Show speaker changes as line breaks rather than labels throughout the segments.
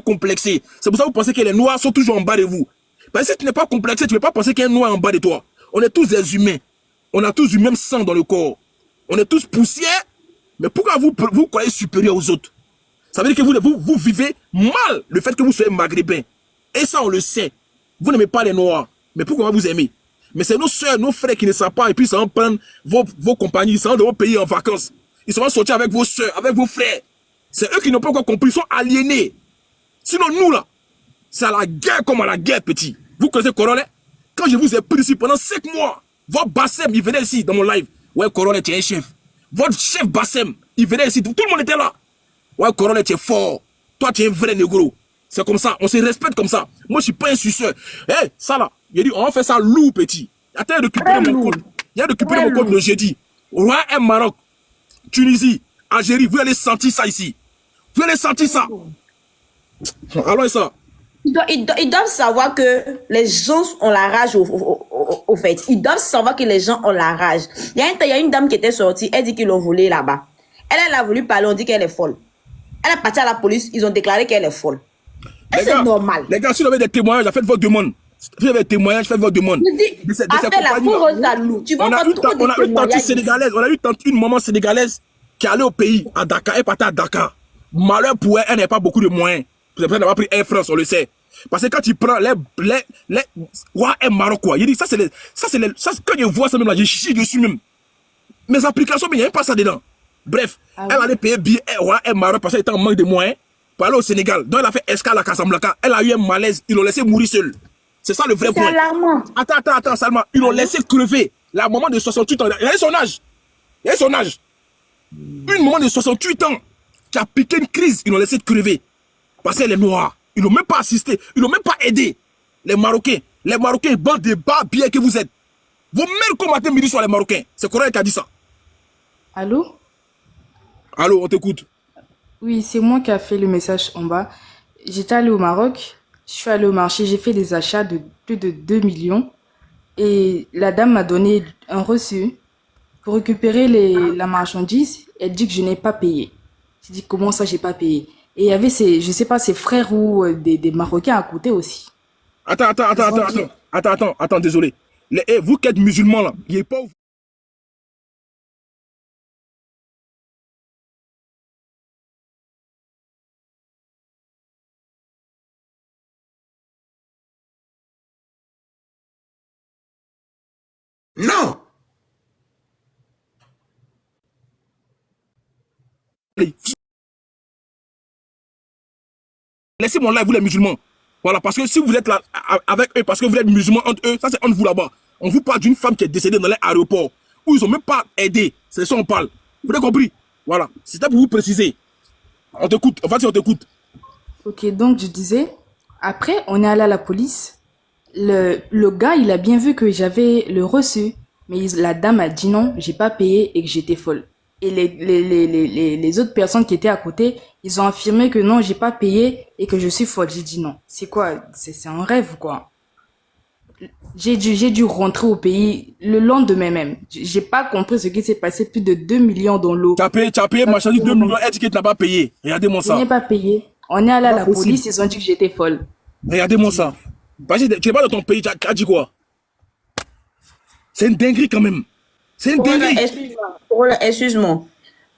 complexé. C'est pour ça que vous pensez que les noirs sont toujours en bas de vous. Parce que si tu n'es pas complexé, tu ne peux pas penser qu'il y a un noir en bas de toi. On est tous des humains. On a tous du même sang dans le corps. On est tous poussière. Mais pourquoi vous croyez supérieur aux autres? Ça veut dire que vous vivez mal le fait que vous soyez maghrébin. Et ça, on le sait. Vous n'aimez pas les noirs. Mais pourquoi vous aimez? Mais c'est nos soeurs, nos frères qui ne savent pas. Et puis, ils s'en vont prendre vos compagnies. Ils s'en vont dans vos pays en vacances. Ils s'en vont sortir avec vos soeurs, avec vos frères. C'est eux qui n'ont pas encore compris. Ils sont aliénés. Sinon, nous, là, c'est à la guerre comme à la guerre, petit. Vous connaissez Coronet? Quand je vous ai pris ici pendant 5 mois, votre Bassem, il venait ici dans mon live. Ouais, Coronet, tu es un chef. Votre chef Bassem, il venait ici. Tout le monde était là. Ouais, Coronet, tu es fort. Toi, tu es un vrai négro. C'est comme ça. On se respecte comme ça. Moi, je suis pas un suceur. Hé, ça là. Il a dit, on va faire ça lourd, petit. Attends, il a récupéré mon code. Il a récupéré mon code le jeudi. Roi et Maroc, Tunisie, Algérie, vous allez sentir ça ici. Vous allez sentir ça. Alors, ça.
Ils doivent savoir que les gens ont la rage au fait. Ils doivent savoir que les gens ont la rage. Il y a une dame qui était sortie, elle dit qu'ils l'ont volée là-bas. Elle a voulu parler, on dit qu'elle est folle. Elle est partie à la police, ils ont déclaré qu'elle est folle. C'est normal.
Les gars, si vous avez des témoignages, faites votre demande. Si vous avez des témoignages, faites votre demande.
Je dis, après la pauvre Zalou, tu vois
on a eu tante sénégalaise, on a eu une maman sénégalaise qui est allée au pays, à Dakar, elle partait à Dakar. Malheur pour elle, elle n'a pas beaucoup de moyens. C'est pour ça qu'elle n'a pas pris Air France, on le sait. Parce que quand tu prends les ouais, et Maroc, quoi. Il dit, ça, quand je vois ça même là, je chie dessus même. Mes applications, mais il n'y a pas ça dedans. Bref, elle allait payer billet ouais, et Maroc parce qu'elle était en manque de moyens pour aller au Sénégal. Donc elle a fait escale à Casablanca. Elle a eu un malaise, ils l'ont laissé mourir seule. C'est ça le vrai point.
C'est alarmant.
Attends, Salma. Ils l'ont laissé crever. La maman de 68 ans, il a son âge. Il a son âge. Une maman de 68 ans qui a piqué une crise, ils l'ont laissé crever. Parce qu'elle est noire. Ils n'ont même pas assisté. Ils n'ont même pas aidé. Les Marocains, bande de bas bien que vous êtes. Vos mères combattez midi sur les Marocains. C'est Corée qui a dit ça.
Allô?
Allô, on t'écoute.
Oui, c'est moi qui a fait le message en bas. J'étais allée au Maroc. Je suis allée au marché. J'ai fait des achats de plus de 2 millions. Et la dame m'a donné un reçu pour récupérer la marchandise. Elle dit que je n'ai pas payé. J'ai dit, comment ça, j'ai pas payé? Et il y avait je sais pas, ses frères ou des Marocains à côté aussi.
Attends, désolé. Vous qui êtes musulmans là, il n'est pas... Non! Laissez mon live, vous les musulmans. Voilà, parce que si vous êtes là avec eux, parce que vous êtes musulmans entre eux, ça c'est entre vous là-bas. On vous parle d'une femme qui est décédée dans l'aéroport, où ils n'ont même pas aidé. C'est ça qu'on parle. Vous avez compris? Voilà, c'était pour vous préciser. On t'écoute, en fait, on t'écoute.
Ok, donc je disais, après on est allé à la police. Le gars, il a bien vu que j'avais le reçu, mais la dame a dit non, j'ai pas payé et que j'étais folle. Et les autres personnes qui étaient à côté, ils ont affirmé que non, j'ai pas payé et que je suis folle. J'ai dit non. C'est quoi? C'est un rêve ou quoi? J'ai dû rentrer au pays le lendemain même. J'ai pas compris ce qui s'est passé. Plus de 2 millions dans l'eau.
Tu as payé ma charge de 2 millions, elle dit que tu n'as pas payé. Regardez-moi ça.
Je n'ai pas payé. On est allé à la police, ils ont dit que j'étais folle.
Regardez-moi ça. Parce que tu n'es pas dans ton pays, tu as dit quoi? C'est une dinguerie quand même. C'est une dinguerie.
Excuse-moi.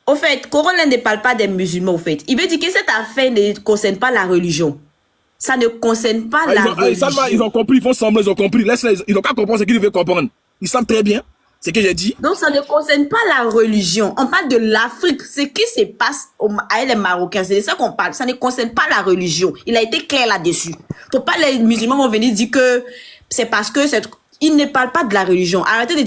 Au fait, Corona ne parle pas des musulmans, au fait. Il veut dire que cette affaire ne concerne pas la religion. Ça ne concerne pas la religion.
Ils ont compris, ils font semblant, ils ont compris. Laisse-les, ils n'ont pas compris ce qu'ils devaient comprendre. Ils savent très bien ce que j'ai dit.
Donc, ça ne concerne pas la religion. On parle de l'Afrique. Ce qui se passe avec les Marocains, c'est de ça qu'on parle. Ça ne concerne pas la religion. Il a été clair là-dessus. Faut pas les musulmans vont venir dire que c'est parce que ils ne parlent pas de la religion. Arrêtez de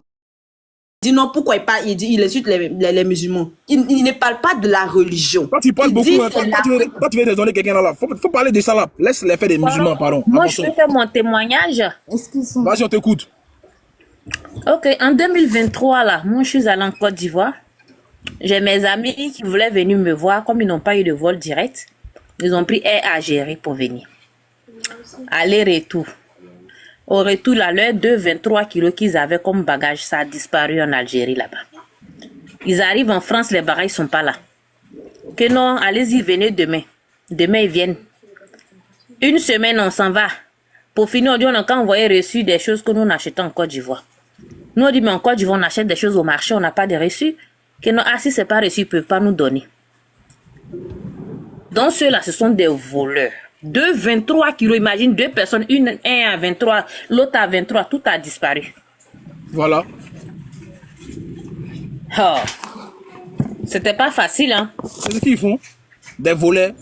dit non, pourquoi il insulte les musulmans. Il ne parle pas de la religion.
Quand tu parles beaucoup, quand tu veux raisonner quelqu'un là, faut parler de ça là. Laisse les faire des musulmans, pardon.
Moi, je peux faire mon témoignage.
Vas-y, on t'écoute.
Ok, en 2023, là, moi, je suis allée en Côte d'Ivoire. J'ai mes amis qui voulaient venir me voir. Comme ils n'ont pas eu de vol direct, ils ont pris Air Algérie pour venir. Aller-retour. Au retour, là, leurs 23 kilos qu'ils avaient comme bagage, ça a disparu en Algérie là-bas. Ils arrivent en France, les bagages ne sont pas là. Que non, allez-y, venez demain. Demain, ils viennent. Une semaine, on s'en va. Pour finir, on dit on a qu'à envoyer reçu des choses que nous on achetait en Côte d'Ivoire. Nous, on dit, mais en Côte d'Ivoire, on achète des choses au marché, on n'a pas de reçu. Que non, ah, si c'est pas reçu, ils ne peuvent pas nous donner. Donc, ceux-là, ce sont des voleurs. 23 kilos, imagine deux personnes, un à 23, l'autre à 23, tout a disparu.
Voilà.
Oh. C'était pas facile, hein.
C'est ce qu'ils font. Des voleurs.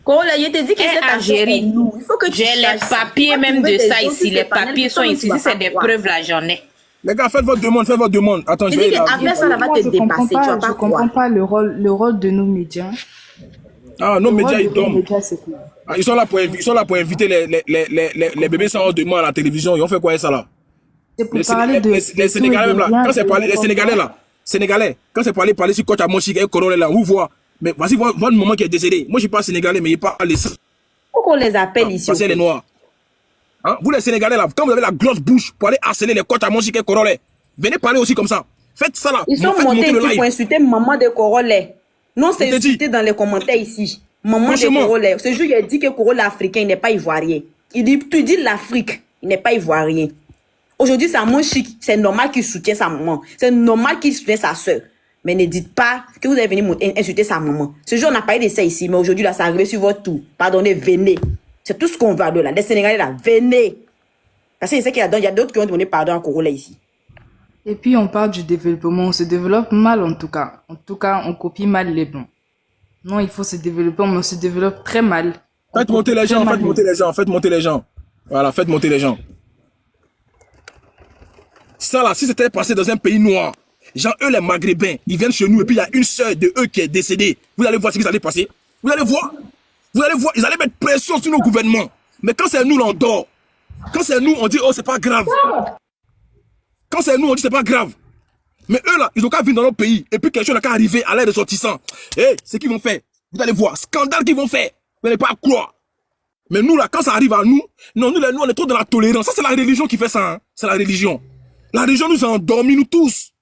Corolla, je te dis que
Et
cette
Algérie,
affaire est lourde. Il faut que tu
j'ai les
cherches.
papiers
Toi, tu
même
veux
de
des
ça
gens
ici.
qui
Les
se parlent,
papiers sont
toi, tu
ici.
vas
Si c'est
pas
des
croire.
preuves, là, j'en ai.
Les gars, faites votre demande, faites votre demande. Attends, je
Je
vais
dis que
là.
après ça, ça va
Moi,
te
je comprends
dépasser. Tu vas
pas,
pas
je comprends
croire.
pas le rôle de nos médias.
Ah, nos
Le
médias,
rôle
ils
de nos
dorment.
médias, c'est quoi?
Ah, ils sont là pour inviter les bébés sans demain à la télévision. Ils ont fait quoi, ça là?
C'est pour
Les
parler de
Sénégalais, même là. Quand c'est parlé, les Sénégalais là. Sénégalais, quand c'est parler sur Coach Amoshik et Corolé là, vous voyez. Mais voici votre maman qui est décédée. Moi, je suis pas sénégalais, mais il parle les.
Faut qu'on les appelle ici.
Parce que les noirs. Hein? Vous les Sénégalais là, quand vous avez la grosse bouche pour aller harceler les Coach Amoshik et Corolé, venez parler aussi comme ça. Faites ça là.
Ils sont
Faites
montés
monter le
ici
live.
pour insulter maman de Corolla. Non, c'est
Je te dis.
insulté dans les commentaires ici. Maman de
Franchement.
Corolla. Ce jour, il a dit que Corolla africain, il n'est pas ivoirien. Il dit, tu dis l'Afrique, il n'est pas ivoirien. Aujourd'hui, c'est un mon chic. C'est normal qu'il soutienne sa maman. C'est normal qu'il soutienne sa soeur. Mais ne dites pas que vous allez venir insulter sa maman. Ce jour, on a parlé de ça ici, mais aujourd'hui, là, ça arrive sur votre tour. Pardonnez, venez. C'est tout ce qu'on va de là. Les Sénégalais, là, venez. Parce que je sais qu'il y a d'autres qui ont demandé pardon à Corolla ici.
Et puis on parle du développement, on se développe mal en tout cas. En tout cas, on copie mal les blancs. Non, il faut se développer, mais on se développe très mal.
Faites monter les gens, faites monter les gens, faites monter les gens. Voilà, faites monter les gens. Ça là, si c'était passé dans un pays noir, genre eux les Maghrébins, ils viennent chez nous et puis il y a une sœur de eux qui est décédée. Vous allez voir ce qui allait passer. Vous allez voir. Vous allez voir, ils allaient mettre pression sur nos gouvernements. Mais quand c'est nous, là, on dort. Quand c'est nous, on dit, oh, c'est pas grave. Quand c'est nous, on dit, c'est pas grave. Mais eux, là, ils ont qu'à venir dans notre pays. Et puis, quelque chose n'a qu'à arriver à l'air ressortissant. Eh, c'est qu'ils vont faire. Vous allez voir, scandale qu'ils vont faire. Vous n'allez pas croire. Mais nous, là, quand ça arrive à nous, non, nous, là, nous, on est trop dans la tolérance. Ça, c'est la religion qui fait ça. Hein. C'est la religion. La religion nous a endormis, nous tous.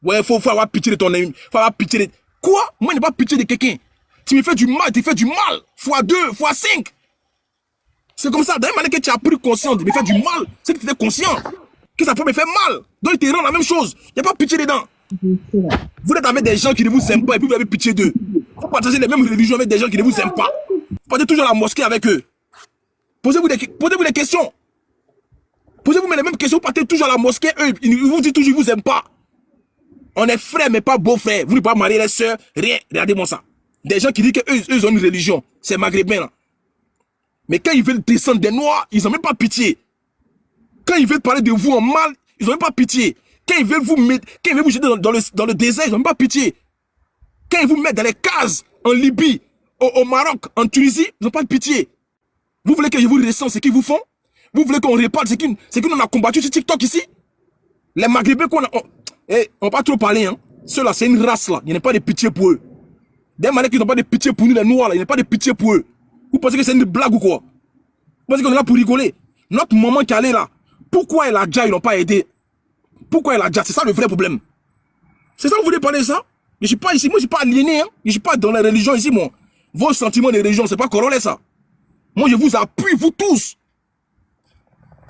Ouais, faut avoir pitié de ton ami. Faut avoir pitié de... Quoi? Moi, je n'ai pas pitié de quelqu'un. Tu me fais du mal, tu fais du mal. Fois 2, fois 5. C'est comme ça. D'ailleurs, que tu as pris conscience de me faire du mal, c'est que tu étais conscient que ça peut me faire mal. Donc, il te rend la même chose. Il n'y a pas pitié dedans. Vous êtes avec des gens qui ne vous aiment pas et puis vous avez pitié d'eux. Vous partagez les mêmes religions avec des gens qui ne vous aiment pas. Vous partez toujours à la mosquée avec eux. Posez-vous des questions. Posez-vous les mêmes questions. Vous partez toujours à la mosquée. Eux, ils vous disent toujours qu'ils ne vous aiment pas. On est frères, mais pas beaux-frères. Vous ne pouvez pas marier les sœurs. Rien. Regardez-moi ça. Des gens qui disent qu'eux ont une religion. C'est maghrébin là. Mais quand ils veulent descendre des noirs, ils n'ont même pas pitié. Quand ils veulent parler de vous en mal, ils n'ont même pas pitié. Quand ils veulent vous mettre, quand ils veulent vous jeter dans le désert, ils n'ont même pas pitié. Quand ils vous mettent dans les cases, en Libye, au Maroc, en Tunisie, ils n'ont pas de pitié. Vous voulez que je vous ressente ce qu'ils vous font? Vous voulez qu'on répare ce qu'on a combattu sur TikTok ici? Les Maghrébins qu'on a... on va pas trop parler, hein. Ceux-là, c'est une race là. Il n'y a pas de pitié pour eux. Des manières qu'ils n'ont pas de pitié pour nous, les noirs là. Il n'y a pas de pitié pour eux. Vous pensez que c'est une blague ou quoi? Vous pensez qu'on est là pour rigoler? Notre maman qui allait là, pourquoi elle a déjà, ils n'ont pas aidé? Pourquoi elle a déjà? C'est ça le vrai problème. C'est ça que vous voulez parler de ça? Je ne suis pas ici, moi je ne suis pas aliéné, hein. Je ne suis pas dans la religion ici, moi. Vos sentiments de religion, c'est pas corrélé ça. Moi je vous appuie, vous tous.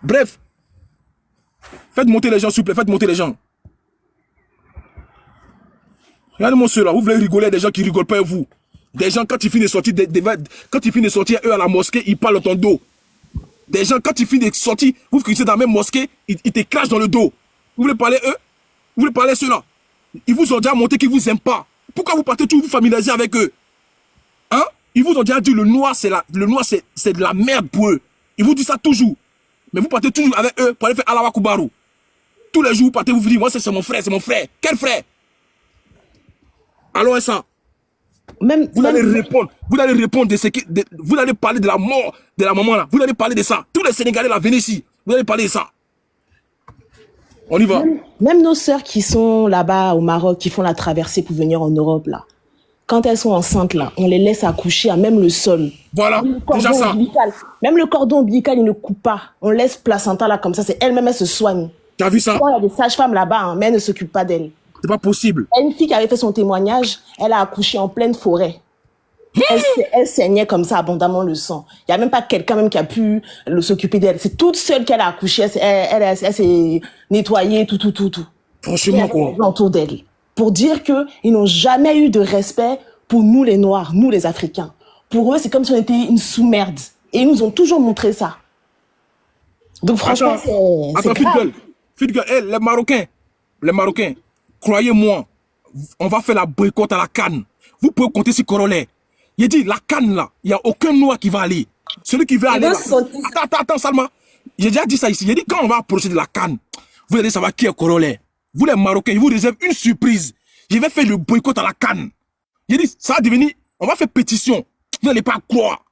Bref. Faites monter les gens, s'il vous plaît, faites monter les gens. Regardez-moi ceux-là, vous voulez rigoler des gens qui ne rigolent pas vous. Des gens, quand ils finissent de sortir, quand ils finissent de sortir, eux à la mosquée, ils parlent dans ton dos. Des gens, quand ils finissent de sortir, vous qui êtes dans la même mosquée, ils te crachent dans le dos. Vous voulez parler eux? Vous voulez parler ceux-là? Ils vous ont déjà montré qu'ils ne vous aiment pas. Pourquoi vous partez toujours vous familiariser avec eux? Hein? Ils vous ont déjà dit le noir, c'est de la merde pour eux. Ils vous disent ça toujours. Mais vous partez toujours avec eux pour aller faire Alawa Kubaru. Tous les jours, vous partez, vous dites, moi c'est mon frère, c'est mon frère. Quel frère? Alors ça. Vous allez répondre vous allez parler de la mort de la maman là. Vous allez parler de ça. Tous les Sénégalais là, venez ici. Vous allez parler de ça. On y va.
Même nos sœurs qui sont là-bas au Maroc, qui font la traversée pour venir en Europe là, quand elles sont enceintes là, on les laisse accoucher à même le sol.
Voilà, déjà ça.
Même le cordon ombilical, il ne coupe pas. On laisse placenta là comme ça, c'est elle-même, elle se soigne.
Tu as vu ça?
Il y a des sages-femmes là-bas, hein, mais elles ne s'occupent pas d'elle.
C'est pas possible.
Une fille qui avait fait son témoignage, elle a accouché en pleine forêt. Elle saignait comme ça abondamment le sang. Il n'y a même pas quelqu'un même qui a pu s'occuper d'elle. C'est toute seule qu'elle a accouché. Elle s'est nettoyée, tout.
Franchement, quoi.
Autour d'elle. Pour dire qu'ils n'ont jamais eu de respect pour nous les Noirs, nous les Africains. Pour eux, c'est comme si on était une sous-merde. Et ils nous ont toujours montré ça. Donc franchement, c'est grave.
Fidèle, hey, les Marocains, croyez-moi, on va faire la boycott à la CAN. Vous pouvez compter sur Corollaire. Il dit, la CAN là, il n'y a aucun Noir qui va aller. Celui qui veut aller là. Attends, Salma. J'ai déjà dit ça ici. J'ai dit, quand on va approcher de la CAN, vous allez savoir qui est Corollaire. Vous les Marocains, je vous réserve une surprise. Je vais faire le boycott à la CAN. J'ai dit, ça va devenir, on va faire pétition. Vous n'allez pas croire.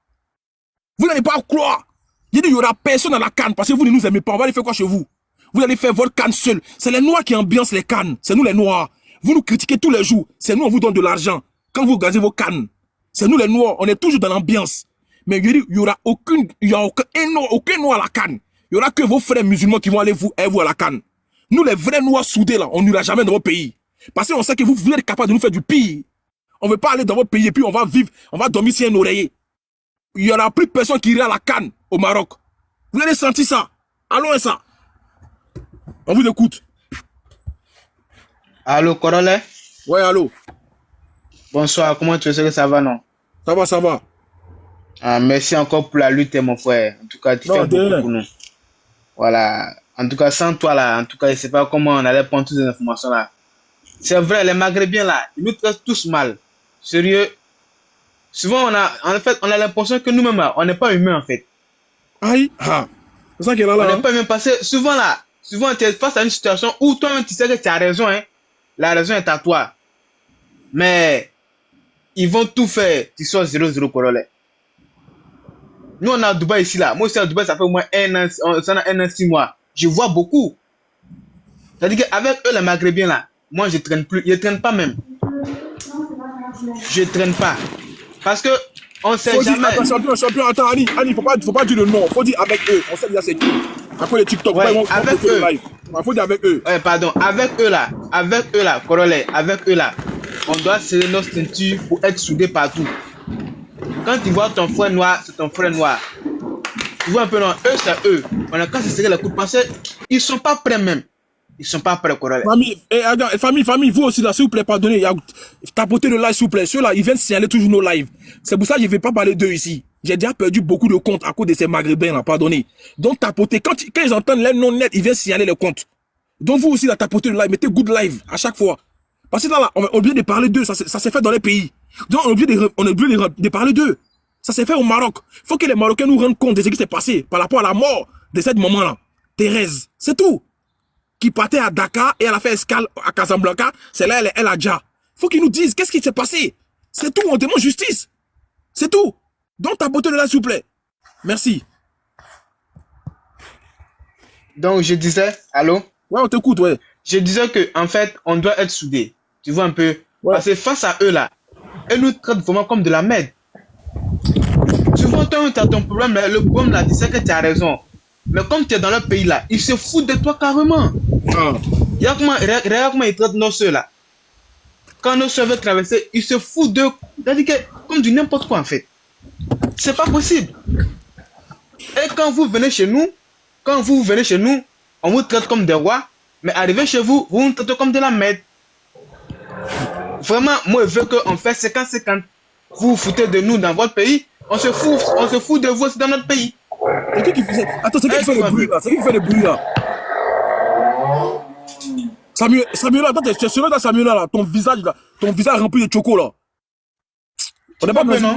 Vous n'allez pas croire. J'ai dit, il n'y aura personne à la CAN parce que vous ne nous aimez pas. On va aller faire quoi chez vous? Vous allez faire votre CAN seul. C'est les Noirs qui ambiancent les CAN. C'est nous les Noirs. Vous nous critiquez tous les jours. C'est nous, on vous donne de l'argent. Quand vous gazez vos CAN, c'est nous les Noirs. On est toujours dans l'ambiance. Mais il n'y aura aucun Noir à la CAN. Il n'y aura que vos frères musulmans qui vont aller vous à la CAN. Nous, les vrais Noirs soudés, là, on n'ira jamais dans votre pays. Parce qu'on sait que vous êtes capable de nous faire du pire. On ne veut pas aller dans votre pays et puis on va vivre, on va dormir sur un oreiller. Il n'y aura plus personne qui ira à la CAN au Maroc. Vous avez senti ça? Allons ça. On vous écoute.
Allô, Corollaire?
Ouais, allô.
Bonsoir, comment tu sais que ça va, non?
Ça va.
Ah, merci encore pour la lutte, mon frère. En tout cas, tu fais beaucoup pour nous. Voilà. En tout cas, sans toi, là, en tout cas, je ne sais pas comment on allait prendre toutes ces informations, là. C'est vrai, les Maghrébins, là, ils nous traitent tous mal. Sérieux. Souvent, on a l'impression que nous-mêmes, là, on n'est pas humains, en fait.
Aïe, c'est ça qui est là.
On n'est pas humains parce que souvent, tu es face à une situation où toi-même, tu sais que tu as raison, hein. La raison est à toi. Mais, ils vont tout faire. Tu sois 0-0 Corollaire. Nous, on est à Dubaï ici, là. Moi aussi, à Dubaï, ça fait au moins 1 an, 6 mois. Je vois beaucoup. C'est-à-dire qu'avec eux, les Maghrébins, là, moi, je traîne plus. Je traîne pas même. Je traîne pas. Parce que, on sait jamais.
Attends, champion, attends, Annie, faut pas dire le nom. Faut dire avec eux. On sait déjà c'est qui. Après les TikTok,
ouais, avec eux.
Faut dire avec eux.
Ouais, pardon. Avec eux, là, Corollaire, avec eux, là, on doit serrer nos ceintures pour être soudés partout. Quand tu vois ton frère noir, c'est ton frère noir. Tu vois un peu, non, eux, c'est eux. On a qu'à se serrer la coupe parce qu'ils sont pas prêts même. Ils sont pas prêts, Corollaire.
Famille, vous aussi, là, s'il vous plaît, pardonnez. Tapotez le live, s'il vous plaît. Ceux-là, ils viennent signaler toujours nos lives. C'est pour ça que je ne vais pas parler d'eux ici. J'ai déjà perdu beaucoup de comptes à cause de ces Maghrébins, là, pardonnez. Donc, tapotez. Quand ils entendent les noms nets, ils viennent signaler les comptes. Donc, vous aussi, là, tapotez le live. Mettez good live à chaque fois. Parce que là, on a oublié de parler d'eux. Ça s'est fait dans les pays. Donc, on a oublié de parler d'eux. Ça s'est fait au Maroc. Il faut que les Marocains nous rendent compte de ce qui s'est passé par rapport à la mort de cette maman-là. Thérèse. C'est tout. Qui partait à Dakar et elle a fait escale à Casablanca. C'est là, elle a déjà. Il faut qu'ils nous disent qu'est-ce qui s'est passé. C'est tout. On demande justice. C'est tout. Donc, tapotez le là, s'il vous plaît. Merci.
Donc, je disais, allô?
Ouais, on t'écoute, ouais.
Je disais que, en fait, on doit être soudés. Tu vois un peu?
Ouais.
Parce que face à eux, là, eux nous traitent vraiment comme de la merde. Souvent, toi, tu as ton problème, le problème, là, tu sais que tu as raison. Mais comme tu es dans leur pays, là, ils se foutent de toi carrément. Regarde comment ils traitent nos soeurs, là. Quand nos soeurs veulent traverser, ils se foutent de... C'est-à-dire que, comme du n'importe quoi, en fait. C'est pas possible. Et quand vous venez chez nous, on vous traite comme des rois, mais arrivé chez vous, vous nous traitez comme de la merde. Vraiment, moi, je veux qu'on fait 50-50. Vous vous foutez de nous dans votre pays, on se fout de vous aussi dans notre pays.
C'est qui fait... Attends, c'est qui fait le bruit là? C'est qui fait le bruit là? Samuel, attends, tu es sûr là, Samuel là, ton visage rempli de choco là. On n'est pas bien là.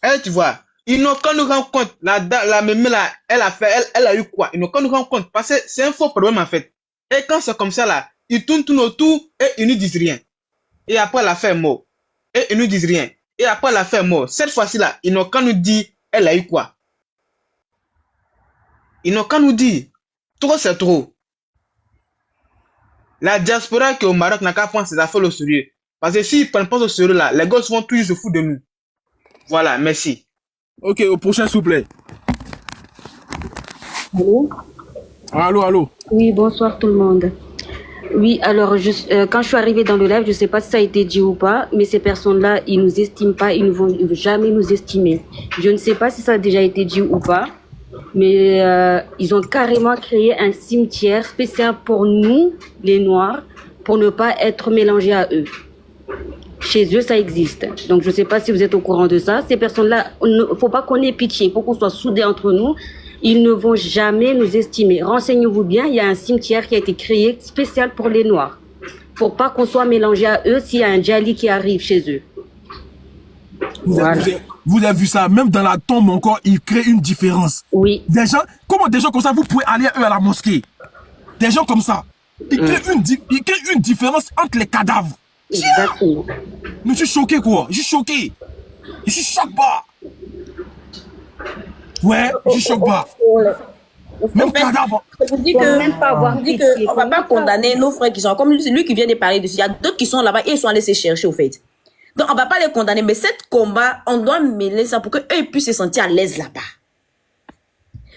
Eh, tu vois, ils n'ont qu'à nous rendre compte, la mémé là, elle a eu quoi? Ils n'ont qu'à nous rendre compte, parce que c'est un faux problème en fait. Et quand c'est comme ça là, ils tournent autour et ils ne disent rien. Et après la fin est mort. Et ils ne disent rien. Et après la fin est mort. Cette fois-ci là, ils n'ont qu'à nous dire, elle a eu quoi? Ils n'ont qu'à nous dire. Trop c'est trop. La diaspora qui est au Maroc n'a qu'à prendre ses affaires au sérieux. Parce que s'ils ne prennent pas au sérieux là, les gosses vont toujours se foutre de nous. Voilà, merci.
Ok, au prochain s'il vous plaît.
Allô?
Allô?
Oui, bonsoir tout le monde. Oui, alors quand je suis arrivée dans le live, je ne sais pas si ça a été dit ou pas, mais ces personnes-là, ils ne nous estiment pas, ils ne vont jamais nous estimer. Je ne sais pas si ça a déjà été dit ou pas, mais ils ont carrément créé un cimetière spécial pour nous, les Noirs, pour ne pas être mélangés à eux. Chez eux, ça existe. Donc, je ne sais pas si vous êtes au courant de ça. Ces personnes-là, il ne faut pas qu'on ait pitié, il faut qu'on soit soudés entre nous. Ils ne vont jamais nous estimer. Renseignez-vous bien, il y a un cimetière qui a été créé spécial pour les Noirs. Pour pas qu'on soit mélangé à eux s'il y a un Djali qui arrive chez eux.
Vous avez vu ça, même dans la tombe encore, ils créent une différence.
Oui.
Des gens, comment des gens comme ça, vous pouvez aller eux à la mosquée? Des gens comme ça, ils créent une différence entre les cadavres.
Exactement.
Mais je suis choqué quoi, je suis choqué. Je suis choqué pas. Ouais, je suis choqué pas. Même cadavre.
Je vous dis que on va pas condamner nos frères qui sont comme lui qui vient de parler dessus. Il y a d'autres qui sont là-bas et ils sont allés se chercher au fait. Donc on va pas les condamner, mais cette combat, on doit mêler ça pour qu'eux puissent se sentir à l'aise là-bas.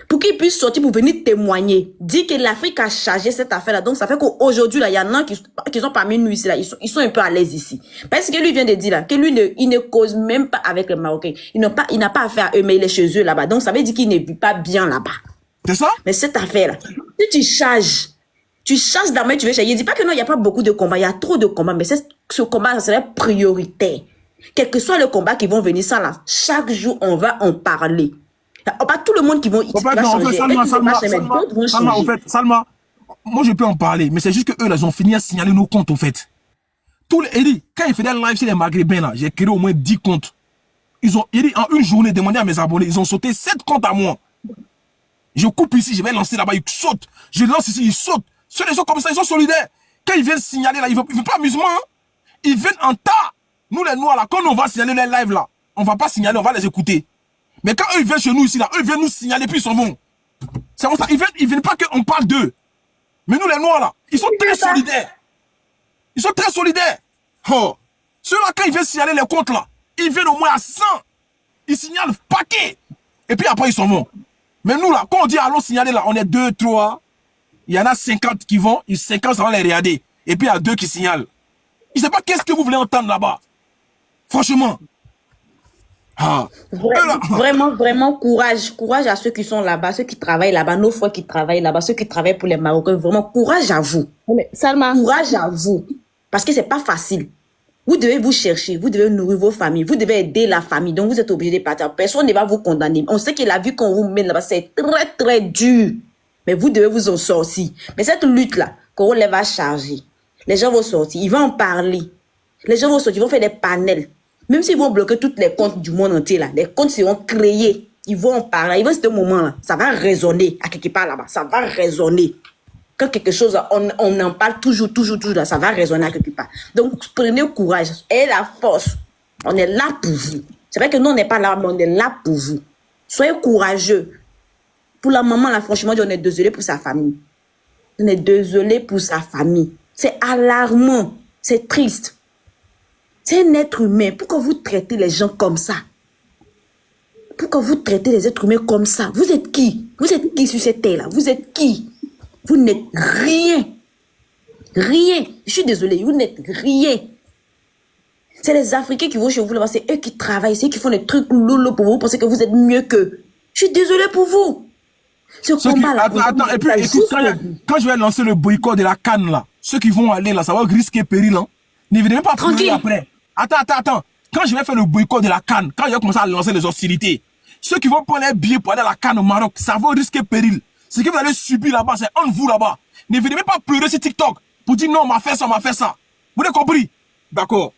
Pour qu'ils puissent sortir pour venir témoigner, dire que l'Afrique a chargé cette affaire-là. Donc ça fait qu'aujourd'hui là, il y en a qui sont parmi nous ici là, ils sont un peu à l'aise ici. Parce que lui vient de dire là que lui il ne cause même pas avec les Marocains. Il n'a pas affaire à eux, mais il est chez eux là-bas. Donc ça veut dire qu'il ne vit pas bien là-bas.
C'est ça?
Mais cette affaire-là, si tu charges d'armée, tu veux charger. Il dit pas que non, il n'y a pas beaucoup de combats, il y a trop de combats, mais ce combat, ça serait prioritaire. Quel que soit le combat qui vont venir, ça là, chaque jour, on va en parler. Pas tout le monde qui vont
Salma, moi je peux en parler, mais c'est juste que eux là, ils ont fini à signaler nos comptes au fait. Quand ils faisaient live chez les Maghrébins là, j'ai créé au moins 10 comptes. En une journée, demandé à mes abonnés, ils ont sauté 7 comptes à moi. Je coupe ici, je vais lancer là-bas, ils sautent. Je lance ici, ils sautent. Ceux les gens comme ça, ils sont solidaires. Quand ils viennent signaler là, ils ne veulent pas amusement. Hein? Ils viennent en tas. Nous les Noirs là, quand on va signaler les lives là, on va pas signaler, on va les écouter. Mais quand eux ils viennent chez nous ici là, eux viennent nous signaler puis ils s'en vont. C'est comme ça, ils viennent pas qu'on parle d'eux. Mais nous les Noirs là, ils sont très solidaires. Ils sont très solidaires. Oh. Ceux-là, quand ils viennent signaler les comptes là, ils viennent au moins à 100. Ils signalent paquet. Et puis après ils s'en vont. Mais nous là, quand on dit allons signaler là, on est 2, 3. Il y en a 50 qui vont, 50 ça va les regarder. Et puis il y a 2 qui signalent. Je ne sais pas qu'est-ce que vous voulez entendre là-bas. Franchement. Ah.
Vraiment courage à ceux qui sont là-bas, ceux qui travaillent là-bas, nos frères qui travaillent là-bas, ceux qui travaillent pour les Marocains. Vraiment courage à vous.
Mais Salma.
Courage à vous. Parce que c'est pas facile. Vous devez vous chercher, vous devez nourrir vos familles, vous devez aider la famille, donc vous êtes obligé de partir. Personne ne va vous condamner. On sait que la vie qu'on vous mène là-bas, c'est très très dur. Mais vous devez vous en sortir. Mais cette lutte-là, qu'on les va charger, les gens vont sortir, ils vont en parler. Les gens vont sortir, ils vont faire des panels. Même s'ils vont bloquer tous les comptes du monde entier là, les comptes seront créés. Ils vont en parler. Ils vont à ce moment-là, ça va résonner à quelque part là-bas. Ça va résonner. Quand quelque chose, on en parle toujours, là, ça va résonner à quelque part. Donc, prenez courage et la force. On est là pour vous. C'est vrai que nous, on n'est pas là, mais on est là pour vous. Soyez courageux. Pour la maman, là, franchement, on est désolé pour sa famille. On est désolé pour sa famille. C'est alarmant. C'est triste. C'est un être humain. Pourquoi vous traitez les gens comme ça? Pourquoi vous traitez les êtres humains comme ça? Vous êtes qui? Vous êtes qui sur cette terre-là? Vous êtes qui? Vous n'êtes rien. Rien. Je suis désolée, vous n'êtes rien. C'est les Africains qui vont chez vous là-bas, c'est eux qui travaillent, c'est eux qui font des trucs loulou pour vous, pensez que vous êtes mieux qu'eux. Je suis désolée pour vous. Ce combat-là.
Attends, et puis, écoute, quand je vais lancer le boycott de la CAN là, ceux qui vont aller là, ça va risquer péril, hein. Ne venez pas pleurer après. Attends. Quand je vais faire le boycott de la CAN, quand je vais commencer à lancer les hostilités, ceux qui vont prendre un billet pour aller à la CAN au Maroc, ça va risquer péril. Ce que vous allez subir là-bas, c'est en vous là-bas. Ne venez même pas pleurer sur TikTok pour dire non, on m'a fait ça. Vous avez compris? D'accord.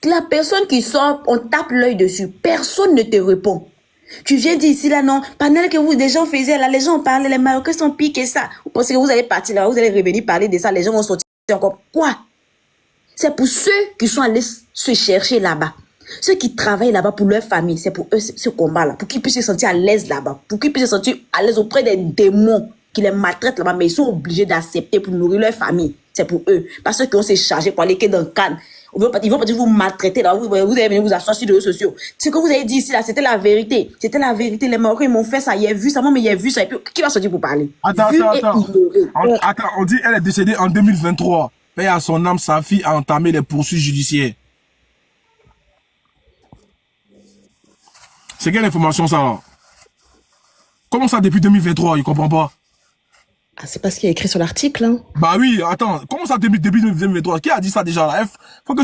La personne qui sort, on tape l'œil dessus. Personne ne te répond. Tu viens dire ici là, non, pendant que vous, des gens faisaient là, les gens parlaient, les Marocains sont pires que ça. Vous pensez que vous allez partir là, vous allez revenir parler de ça, les gens vont sortir encore. Quoi? C'est pour ceux qui sont allés se chercher là-bas. Ceux qui travaillent là-bas pour leur famille, c'est pour eux ce combat-là, pour qu'ils puissent se sentir à l'aise là-bas, pour qu'ils puissent se sentir à l'aise auprès des démons qui les maltraitent là-bas, mais ils sont obligés d'accepter pour nourrir leur famille. C'est pour eux. Pas ceux qui ont se chargé pour aller que dans le Cannes. Ils vont pas dire vous maltraiter là, vous allez venir vous asseoir sur les réseaux sociaux. Ce que vous avez dit ici là, c'était la vérité. C'était la vérité. Les Marocains, ils m'ont fait ça, il a vu ça, moi, mais il a vu ça. Et puis, qui va sortir pour parler?
Attends,
Vu et
attends.
ignoré.
Attends, on dit elle est décédée en 2023. Mais à son âme, sa fille a entamé les poursuites judiciaires. C'est quelle information ça là? Comment ça depuis 2023? Il comprend pas.
Ah, c'est pas ce qu'il y a écrit sur l'article, hein.
Bah oui, attends. Comment ça depuis 2023? Qui a dit ça déjà là? Faut que tu